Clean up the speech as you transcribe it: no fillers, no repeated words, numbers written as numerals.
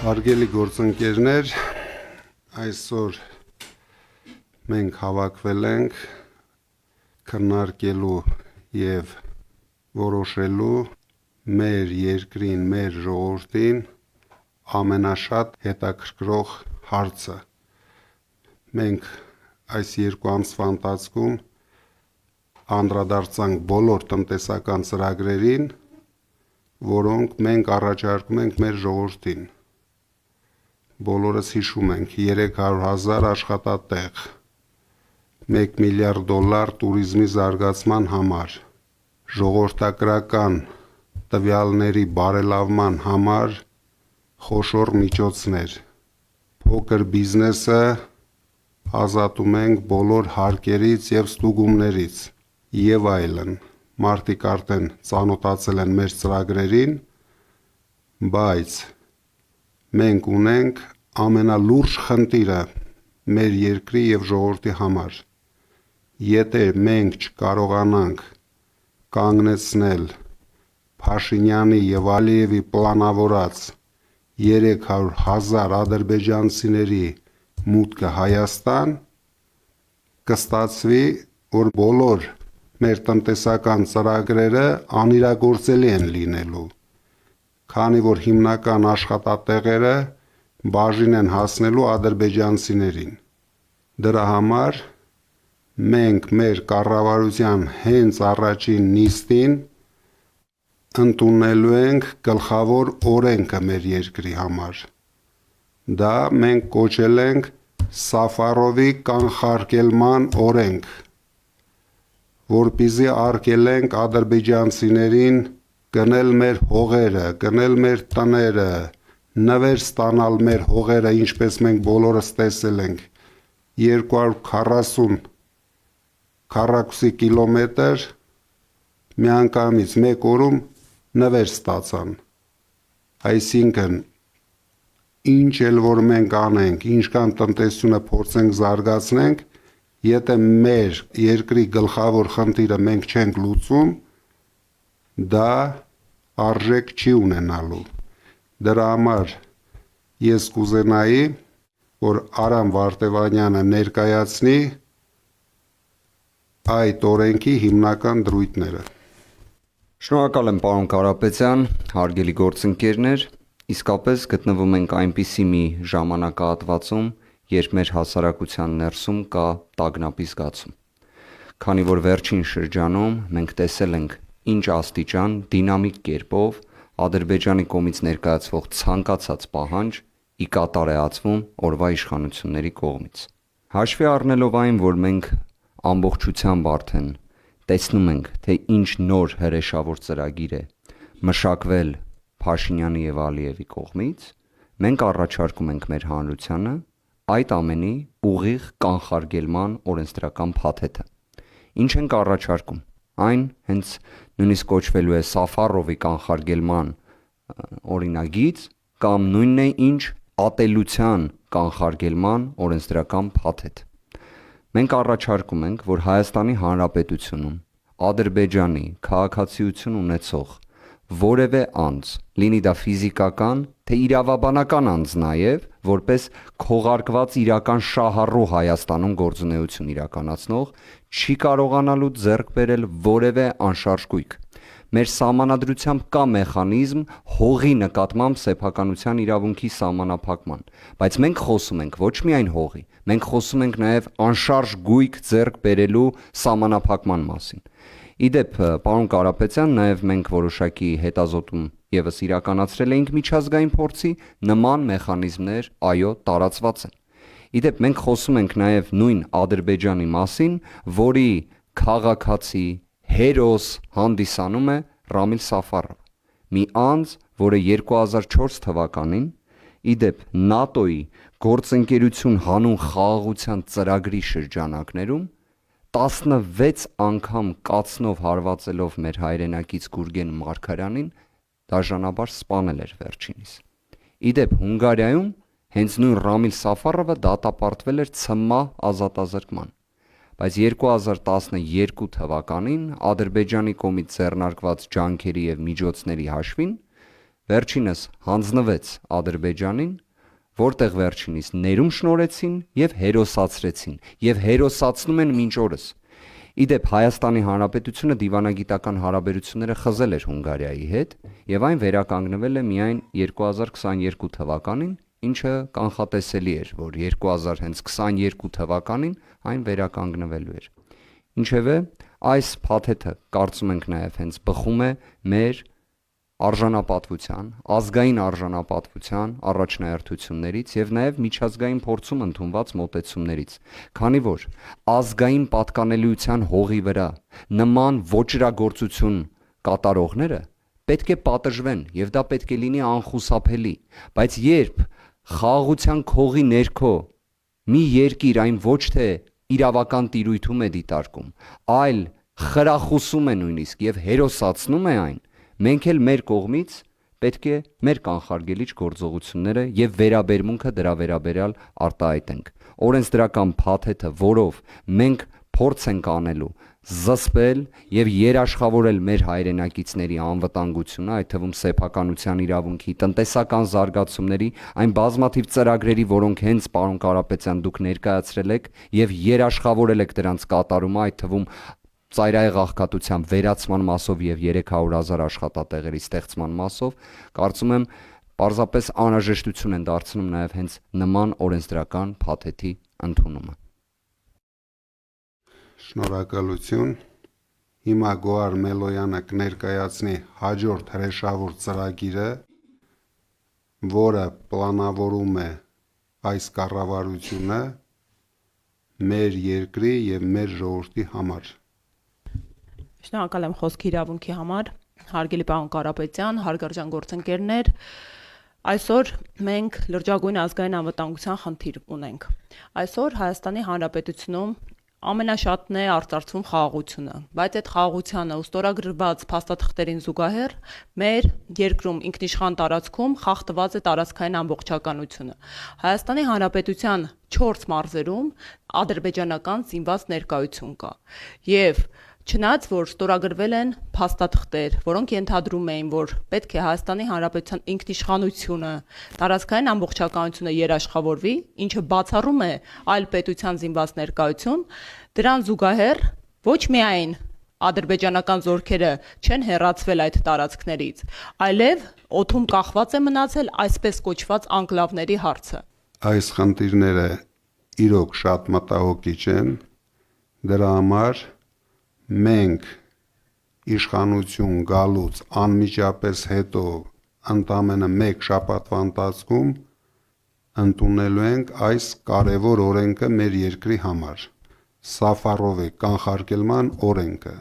Հարգելի գործընկերներ, այսօր մենք հավաքվել ենք քննարկելու և որոշելու մեր երկրին, մեր ժողովրդին ամենաշատ հետաքրքրող հարցը։ Մենք այս 2 ամսվա ընթացքում անդրադարձանք բոլոր տնտեսական ծրագրերին, որոնք մենք առաջարկում ենք մեր ժողովրդին։ Բոլորս հիշում ենք 300,000 աշխատատեղ, $1 միլիարդ տուրիզմի զարգացման համար, ժողովրդակրական տվյալների բարելավման համար խոշոր միջոցներ, փոքր բիզնեսը ազատում ենք բոլոր հարկերից և ստուգումներից և այլն։ Մարդիկ արդեն ծանոթացել են մեր ծրագրերին, բայց մենք ունենք ամենալուրջ խնդիրը մեր երկրի և ժողովրդի համար։ Եթե մենք չկարողանանք կանգնեցնել Փաշինյանի և Ալիևի պլանավորած 300,000 ադրբեջանցիների մուտքը Հայաստան, կստացվի, որ բոլոր մեր տնտեսական ծրագրերը անիրագործելի են լինելու, քանի որ հիմնական աշխատատեղերը բաժին են հասնելու ադրբեջանցիներին։ Դրա համար մենք մեր կառավարության հենց առաջին նիստին ընդունելու ենք գլխավոր օրենքը մեր երկրի համար։ Դա մենք կոչել ենք Սաֆարովի կանխարգելման օրենք, որպեսզի արգելենք ադրբեջանցիներին գնել մեր հողերը, գնել մեր տները, նվեր ստանալ մեր հողերը, ինչպես մենք բոլորս տեսել ենք, 240 քառակուսի կիլոմետր միանգամից մեկ օրում նվեր ստացան։ Այսինքն, ինչ էլ որ մենք անենք, ինչքան տնտեսությունը փորձենք զարգացնենք, եթե մեր երկրի գլխավոր խնդիրը մենք չենք լուծում, դա արժեք չի ունենալու։ Դրա համար ես կուզենայի, որ Արամ Վարդևանյանը ներկայացնի այդ օրենքի հիմնական դրույթները։ Շնորհակալ եմ, պարոն Կարապետյան, հարգելի գործընկերներ, իսկապես գտնվում ենք այնպիսի մի ժամանակահատվածում, երբ մեր հասարակության ներսում կա տագնապի զգացում։ Քանի որ վերջին շրջանում մենք տեսել ենք ինչ աստիճան դինամիկ կերպով Ադրբեջանի կողմից ներկայացվող ցանկացած պահանջ ի կատար է ածվում օրվա իշխանությունների կողմից։ Հաշվի առնելով այն, որ մենք ամբողջությամբ արդեն տեսնում ենք, թե ինչ նոր հրեշավոր ծրագիր է մշակվել Փաշինյանի և Ալիևի կողմից, մենք առաջարկում ենք մեր հանրությանը այդ ամենի ուղիղ կանխարգելման օրենսդրական փաթեթը։ Ինչ ենք առաջարկում։ Այն հենց նույնիսկ կոչվելու է Սաֆարովի կանխարգելման օրինագիծ կամ նույնն է ինչ ատելության կանխարգելման օրենսդրական փաթեթ։ Մենք առաջարկում ենք, որ Հայաստանի Հանրապետությունում Ադրբեջանի քաղաքացիություն ունեցող որևէ անձ, լինի դա ֆիզիկական, թե իրավաբանական անձ նաև, որպես քողարկված իրական շահառու Հայաստանում գործունեություն իրականացնող, չի կարողանալու ձեռք բերել որևէ անշարժ գույք։ Մեր սահմանադրությամբ կա մեխանիզմ հողի նկատմամբ սեփականության իրավունքի սահմանափակման, բայց մենք խոսում ենք ոչ միայն հողի, մենք խոսում ենք նաև անշարժ գույք ձեռք բերելու սահմանափակման մասին։ Իդեպ, պարոն Կարապետյան, նաև մենք որոշակի հետազոտում ևս իրականացրել էինք միջազգային փորձի, նման մեխանիզմներ, այո, տարածված են։ Իդեպ, մենք խոսում ենք նաև նույն Ադրբեջանի մասին, որի քաղաքացի, հերոս հանդիսանում է Ռամիլ Սաֆարովը, մի անձ, որը 2004 թվականին, իդեպ ՆԱՏՕ-ի գործընկերություն հանուն խաղաղության ծրագրի շրջանակներում 16 անգամ կացնով հարվածելով մեր հայրենակից Գուրգեն Մարգարյանին դաժանաբար սպանել էր վերջինիս։ Իդեպ Հունգարիայում հենց նույն Ռամիլ Սաֆարովը դատապարտվել էր ՑՄԱ ազատազրկման, բայց 2012 թվականին Ադրբեջանի կողմից ձեռնարկված ջանքերի և միջոցների հաշվին վերջինս հանձնվեց Ադրբեջանին, որտեղ վերջինիս ներում շնորհեցին եւ հերոսացրեցին եւ հերոսացնում են մինչ օրս։ Իդեպ Հայաստանի Հանրապետությունը դիվանագիտական հարաբերությունները խզել էր Հունգարիայի հետ եւ այն վերականգնվել է միայն 2022 թվականին, ինչը կանխատեսելի էր, որ 2022 թվականին այն վերականգնվելու էր։ Ինչևէ, այս փաթեթը կարծում ենք նաեւ հենց բխում է մեր արժանապատվության, ազգային արժանապատվության առաջնահերթություններից եւ նաեւ միջազգային փորձում ընդունված մոտեցումներից, քանի որ ազգային պատկանելիության հողի վրա նման ոճրագործություն կատարողները պետք է պատժվեն եւ դա պետք է լինի անխուսափելի, բայց երբ խաղաղության քողի ներքո մի երկիր այն ոչ թե իրավական տիրույթում է դիտարկում, այլ խրախուսում է նույնիսկ եւ հերոսացնում է այն, մենք էլ մեր կողմից պետք է մեր կանխարգելիչ գործողությունները եւ վերաբերմունքը դրա վերաբերյալ արտահայտենք։ Օրենսդրական փաթեթը, որով մենք փորձ ենք անելու զսպել եւ երաշխավորել մեր հայրենակիցների անվտանգությունը, այդ թվում սեփականության իրավունքի, տնտեսական զարգացումների, այն բազմաթիվ ծրագրերի, որոնք հենց պարոն Կարապետյան դուք ներկայացրել եք եւ երաշխավորել եք դրանց կատարումը, այդ թվում ծայրահեղ աղքատության վերացման մասով եւ 300,000 աշխատատեղերի ստեղծման մասով, կարծում եմ պարզապես անհրաժեշտություն են դարձնում նաեւ հենց նման օրենսդրական փաթեթի ընդունումը։ Շնորհակալություն։ Հիմա Գոհար Մելոյանը կներկայացնի հաջորդ հրեշավոր ծրագիրը, որը պլանավորում է այս կառավարությունը մեր երկրի եւ մեր ժողովրդի համար։ Շնորհակալ եմ խոսքի իրավունքի համար, հարգելի պարոն Կարապետյան, հարգարժան գործընկերներ, այսօր մենք լրջագույն ազգային անվտանգության խնդիր ունենք։ Այսօր Հայաստանի Հանրապետությունում ամենաշատն է արծարծվում խաղաղությունը, բայց այդ խաղաղությանը ստորագրված փաստաթղթերին զուգահեռ մեր երկրում ինքնիշխան տարածքում խախտված է տարածքային ամբողջականությունը։ Հայաստանի Հանրապետության 4 մարզերում ադրբեջանական զինված ներկայություն կա եւ չնայած որ ստորագրվել են փաստաթղթեր, որոնք ենթադրում էին, որ պետք է Հայաստանի Հանրապետության ինքնիշխանությունը, տարածքային ամբողջականությունը երաշխավորվի, ինչը բացառում է այլ պետության զինված ներկայություն, դրան զուգահեռ ոչ միայն ադրբեջանական զորքերը չեն հեռացվել այդ տարածքներից, այլև օդում կախված է մնացել այսպես կոչված անկլավների հարցը։ Այս խնդիրները իրոք շատ մտահոգիչ են, դրա համար մենք իշխանություն գալուց անմիջապես հետո ընդամենը 1 շաբաթվա ընթացքում ընդունելու ենք այս կարևոր օրենքը մեր երկրի համար, Սաֆարովի կանխարգելման օրենքը։